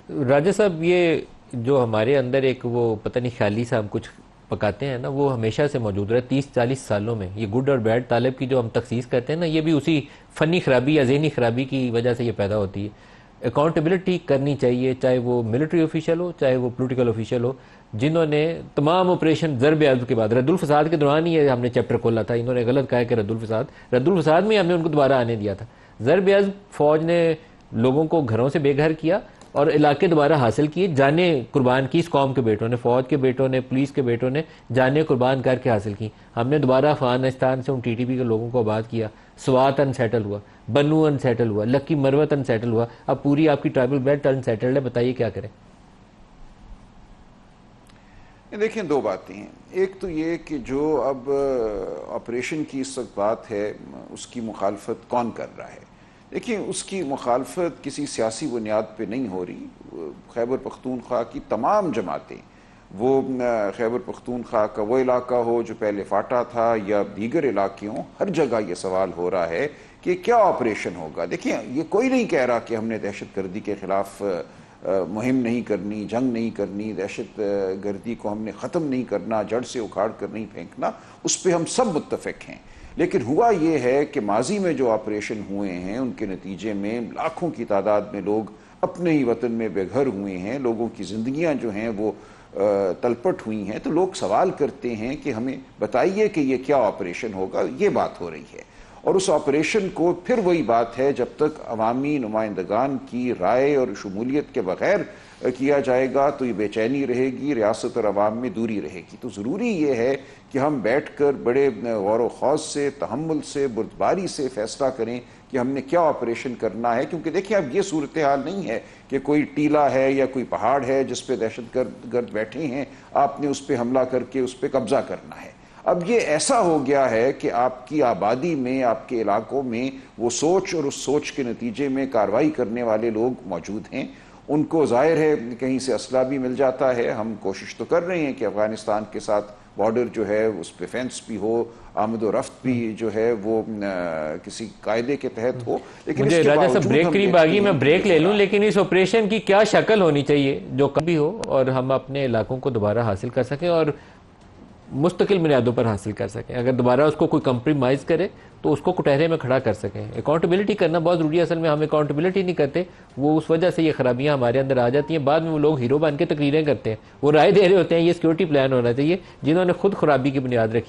राजा साहब, ये जो हमारे अंदर एक वो पता नहीं ख्याली सा हम कुछ पकाते हैं ना, वो हमेशा से मौजूद रहा है 30-40 सालों में। ये गुड और बैड तालिब की जो हम तखसीस करते हैं ना, ये भी उसी फ़नी खराबी या ज़हनी खराबी की वजह से ये पैदा होती है। अकाउंटेबिलिटी करनी चाहिए, चाहे वो मिलिट्री ऑफिशियल हो चाहे वो पोलिटिकल ऑफिशियल हो, जिन्होंने तमाम ऑपरेशन ज़रब अज़ब के बाद, रद्दुल फसाद के दौरान ही ये हमने चैप्टर खोला था। इन्होंने गलत कहा कि रद्दुल फसाद में हमने उनको दोबारा आने दिया था। ज़रब अज़ब फौज ने लोगों को घरों से बेघर किया और इलाके दोबारा हासिल किए, जाने कुर्बान की इस कौम के बेटों ने, फौज के बेटों ने, पुलिस के बेटों ने जाने कुर्बान करके हासिल की। हमने दोबारा अफगानिस्तान से उन टीटीपी के लोगों को आबाद किया। स्वात अनसेटल हुआ, बन्नू अनसेटल हुआ, लक्की मरवत अनसेटल हुआ, अब पूरी आपकी ट्राइबल बेल्ट अनसेटल्ड है। बताइए क्या करें? देखिए, दो बातें हैं। एक तो ये कि जो अब ऑपरेशन की इस वक्त बात है, उसकी मुखालफत कौन कर रहा है। देखिए, उसकी मुखालफत किसी सियासी बुनियाद पे नहीं हो रही। खैबर पख्तूनख्वा की तमाम जमातें, वो खैबर पख्तूनख्वा का वो इलाका हो जो पहले फाटा था या दीगर इलाके हों, हर जगह ये सवाल हो रहा है कि क्या ऑपरेशन होगा। देखिए, ये कोई नहीं कह रहा कि हमने दहशत गर्दी के खिलाफ मुहिम नहीं करनी, जंग नहीं करनी, दहशत गर्दी को हमने ख़त्म नहीं करना, जड़ से उखाड़ कर नहीं फेंकना, उस पर हम सब मुत्तफ़िक हैं। लेकिन हुआ ये है कि माजी में जो ऑपरेशन हुए हैं उनके नतीजे में लाखों की तादाद में लोग अपने ही वतन में बेघर हुए हैं, लोगों की ज़िंदगियाँ जो हैं वो तलपट हुई हैं। तो लोग सवाल करते हैं कि हमें बताइए कि ये क्या ऑपरेशन होगा। ये बात हो रही है, और उस ऑपरेशन को फिर वही बात है, जब तक अवामी नुमाइंदगान की राय और शमूलियत के बगैर किया जाएगा तो ये बेचैनी रहेगी, रियासत और अवाम में दूरी रहेगी। तो ज़रूरी ये है कि हम बैठ कर बड़े गौर व खौज से, तहम्मुल से, बुर्दबारी से फ़ैसला करें कि हमने क्या ऑपरेशन करना है। क्योंकि देखिए, अब ये सूरत हाल नहीं है कि कोई टीला है या कोई पहाड़ है जिस पे दहशत गर्द बैठे हैं, आपने उस पर हमला करके उस पर कब्जा करना है। अब ये ऐसा हो गया है कि आपकी आबादी में, आपके इलाकों में वो सोच और उस सोच के नतीजे में कार्रवाई करने वाले लोग मौजूद हैं। उनको जाहिर है कहीं से असला भी मिल जाता है। हम कोशिश तो कर रहे हैं कि अफ़गानिस्तान के साथ बॉर्डर जो है उस पर फेंस भी हो, आमद व रफ्त भी जो है वो किसी कायदे के तहत हो। लेकिन मुझे राजा साहब ब्रेक करीब आ गई, मैं ब्रेक ले लूं, लेकिन इस ऑपरेशन की क्या शक्ल होनी चाहिए जो कभी हो और हम अपने इलाकों को दोबारा हासिल कर सकें और मुस्तकिल बुनियादों पर हासिल कर सकें। अगर दोबारा उसको कोई कंप्रोमाइज़ करे तो उसको कुटहरे में खड़ा कर सकें। अकाउंटेबिलिटी करना बहुत ज़रूरी है। असल में हम अकाउंटेबिलिटी नहीं करते, वो उस वजह से ये खराबियाँ हमारे अंदर आ जाती हैं। बाद में वो लोग हीरो बन के तकरीरें करते हैं, वो राय दे रहे होते हैं ये सिक्योरिटी प्लान होना चाहिए, जिन्होंने खुद खराबी की बुनियाद रखी।